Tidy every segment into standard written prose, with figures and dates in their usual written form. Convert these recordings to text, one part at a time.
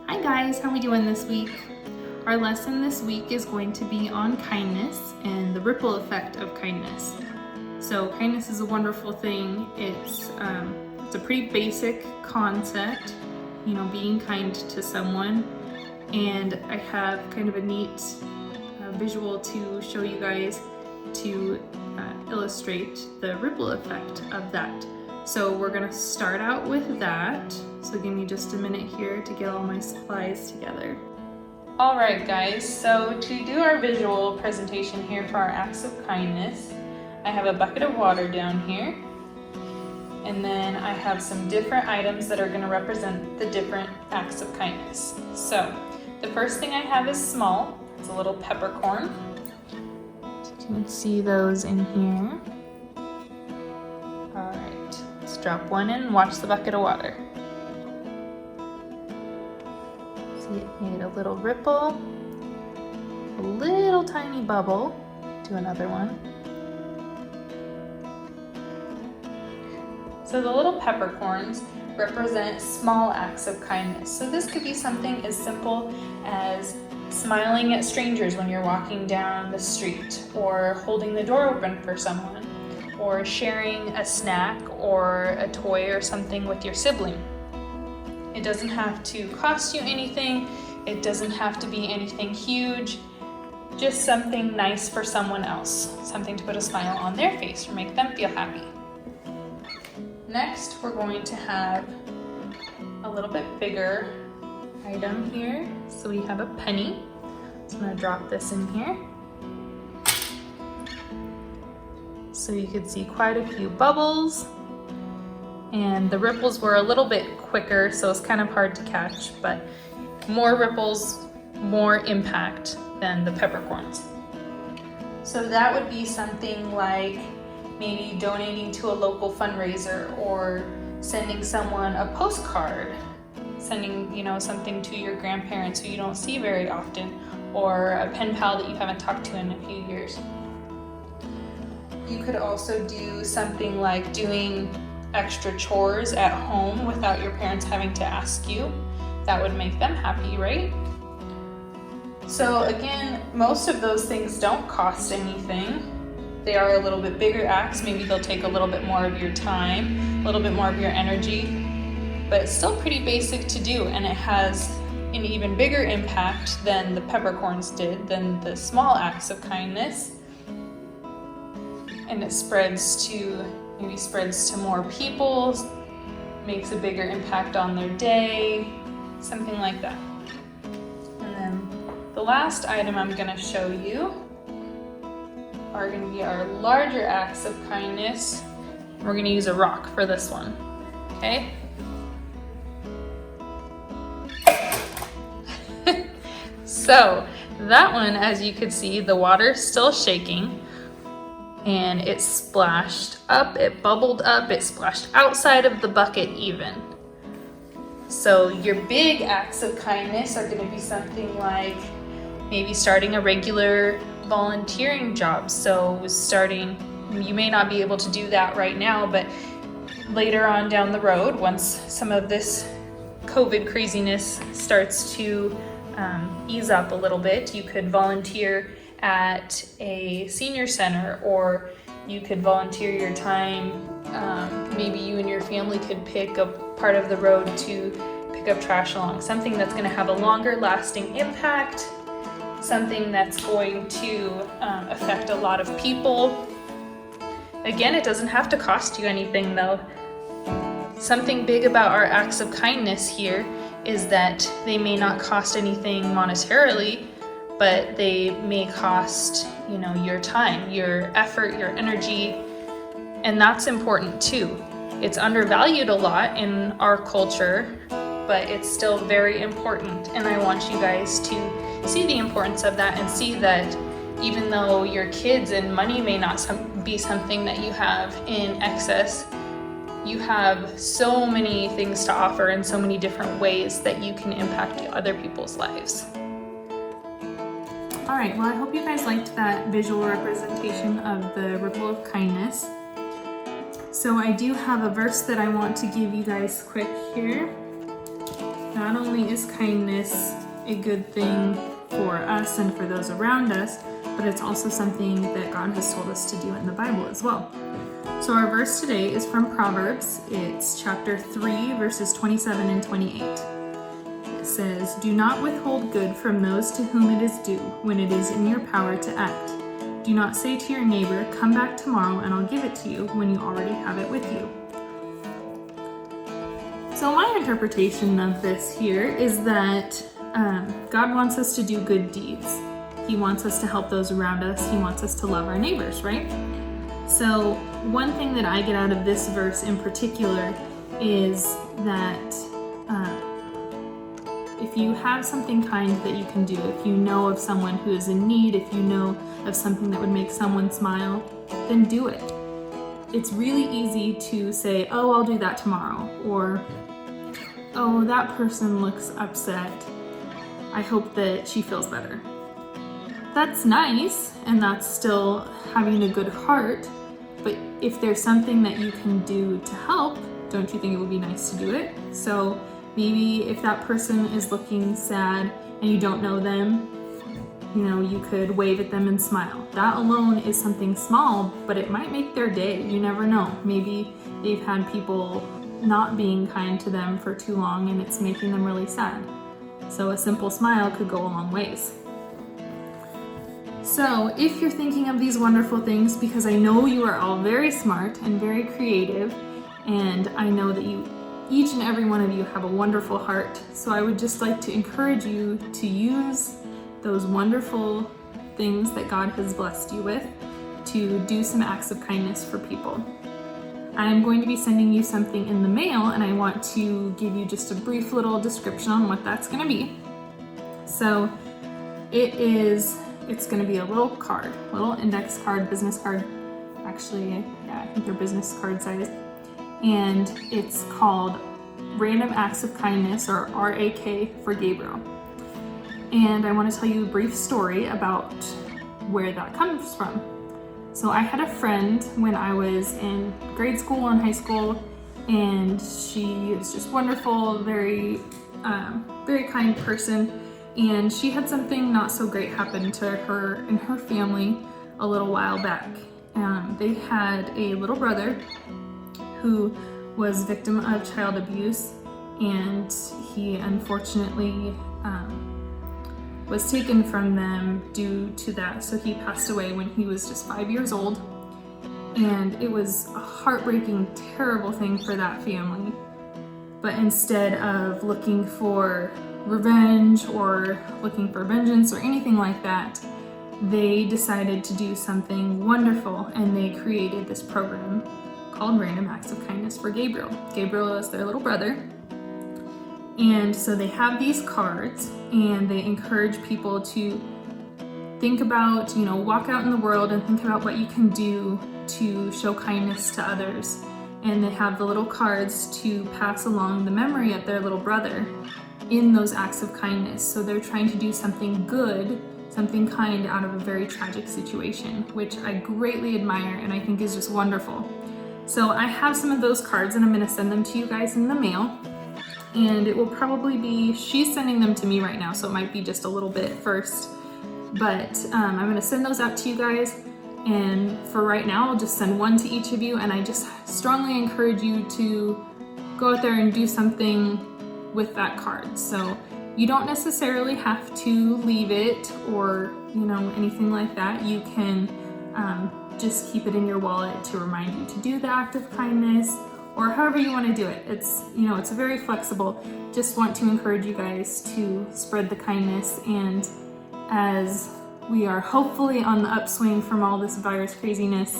Hi guys, how are we doing this week? Our lesson this week is going to be on kindness and the ripple effect of kindness. So kindness is a wonderful thing. It's a pretty basic concept, being kind to someone. And I have kind of a neat visual to show you guys to illustrate the ripple effect of that. So we're gonna start out with that. So give me just a minute here to get all my supplies together. All right guys, so to do our visual presentation here for our acts of kindness, I have a bucket of water down here. And then I have some different items that are gonna represent the different acts of kindness. So the first thing I have is small. It's a little peppercorn. You can see those in here. All right, let's drop one in and watch the bucket of water. See, it made a little ripple, a little tiny bubble. Do another one. So the little peppercorns represent small acts of kindness. So this could be something as simple as smiling at strangers when you're walking down the street, or holding the door open for someone, or sharing a snack or a toy or something with your sibling. It doesn't have to cost you anything. It doesn't have to be anything huge. Just something nice for someone else. Something to put a smile on their face or make them feel happy. Next, we're going to have a little bit bigger item here. So we have a penny. So I'm going to drop this in here. So you could see quite a few bubbles, and the ripples were a little bit quicker, so it's kind of hard to catch, but more ripples, more impact than the peppercorns. So that would be something like maybe donating to a local fundraiser, or sending someone a postcard, sending something to your grandparents who you don't see very often, or a pen pal that you haven't talked to in a few years. You could also do something like doing extra chores at home without your parents having to ask you. That would make them happy, right? So again, most of those things don't cost anything. They are a little bit bigger acts. Maybe they'll take a little bit more of your time, a little bit more of your energy, but it's still pretty basic to do, and it has an even bigger impact than the peppercorns did, than the small acts of kindness. And it spreads to more people, makes a bigger impact on their day, something like that. And then the last item I'm gonna show you are gonna be our larger acts of kindness. We're gonna use a rock for this one, okay? So that one, as you could see, the water's still shaking, and it splashed up, it bubbled up, it splashed outside of the bucket even. So your big acts of kindness are gonna be something like maybe starting a regular volunteering job. So you may not be able to do that right now, but later on down the road, once some of this COVID craziness starts to ease up a little bit, you could volunteer at a senior center, or you could volunteer your time. Maybe you and your family could pick a part of the road to pick up trash along. Something that's going to have a longer lasting impact, something that's going to affect a lot of people. Again, it doesn't have to cost you anything though. Something big about our acts of kindness here is that they may not cost anything monetarily, but they may cost, your time, your effort, your energy, and that's important too. It's undervalued a lot in our culture, but it's still very important, and I want you guys to see the importance of that and see that even though your kids and money may not be something that you have in excess, you have so many things to offer in so many different ways that you can impact other people's lives. All right, well, I hope you guys liked that visual representation of the ripple of kindness. So I do have a verse that I want to give you guys quick here. not only is kindness a good thing for us and for those around us, but it's also something that God has told us to do in the Bible as well. So our verse today is from Proverbs. It's chapter 3, verses 27 and 28. It says, "Do not withhold good from those to whom it is due when it is in your power to act. Do not say to your neighbor, 'Come back tomorrow and I'll give it to you,' when you already have it with you." So my interpretation of this here is that God wants us to do good deeds. He wants us to help those around us. He wants us to love our neighbors, right? So one thing that I get out of this verse in particular is that if you have something kind that you can do, if you know of someone who is in need, if you know of something that would make someone smile, then do it. It's really easy to say, "Oh, I'll do that tomorrow," or "Oh, that person looks upset. I hope that she feels better." That's nice, and that's still having a good heart, but if there's something that you can do to help, don't you think it would be nice to do it? So maybe if that person is looking sad and you don't know them, you could wave at them and smile. That alone is something small, but it might make their day. You never know. Maybe they've had people not being kind to them for too long and it's making them really sad. So a simple smile could go a long ways. So if you're thinking of these wonderful things, because I know you are all very smart and very creative, and I know that each and every one of you have a wonderful heart, so I would just like to encourage you to use those wonderful things that God has blessed you with to do some acts of kindness for people. I'm going to be sending you something in the mail, and I want to give you just a brief little description on what that's going to be. So it's going to be a little card, little index card, business card. Actually, yeah, I think they're business card size. And it's called Random Acts of Kindness, or RAK, for Gabriel. And I want to tell you a brief story about where that comes from. So I had a friend when I was in grade school and high school, and she was just wonderful, very kind person. And she had something not so great happen to her and her family a little while back. They had a little brother who was victim of child abuse, and he unfortunately was taken from them due to that. So he passed away when he was just 5 years old, and it was a heartbreaking, terrible thing for that family. But instead of looking for revenge or looking for vengeance or anything like that, they decided to do something wonderful, and they created this program called Random Acts of Kindness for Gabriel. Gabriel is their little brother. And so they have these cards, and they encourage people to think about, walk out in the world and think about what you can do to show kindness to others. And they have the little cards to pass along the memory of their little brother in those acts of kindness. So they're trying to do something good, something kind out of a very tragic situation, which I greatly admire and I think is just wonderful. So I have some of those cards, and I'm going to send them to you guys in the mail. And it will probably be, she's sending them to me right now, so it might be just a little bit first. But I'm going to send those out to you guys. And for right now, I'll just send one to each of you. And I just strongly encourage you to go out there and do something with that card. So you don't necessarily have to leave it or, anything like that. You can just keep it in your wallet to remind you to do the act of kindness, or however you want to do it. It's, it's very flexible. Just want to encourage you guys to spread the kindness, and as we are hopefully on the upswing from all this virus craziness,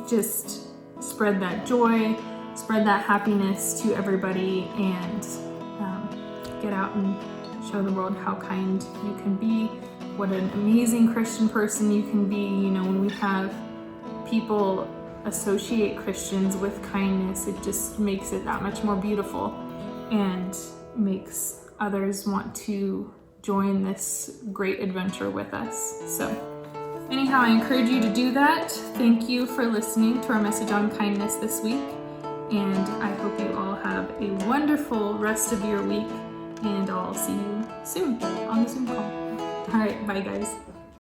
just spread that joy, spread that happiness to everybody, and get out and show the world how kind you can be, what an amazing Christian person you can be. When we have people associate Christians with kindness, it just makes it that much more beautiful and makes others want to join this great adventure with us. So anyhow, I encourage you to do that. Thank you for listening to our message on kindness this week, And I hope you all have a wonderful rest of your week, and I'll see you soon on the Zoom call. All right, bye guys.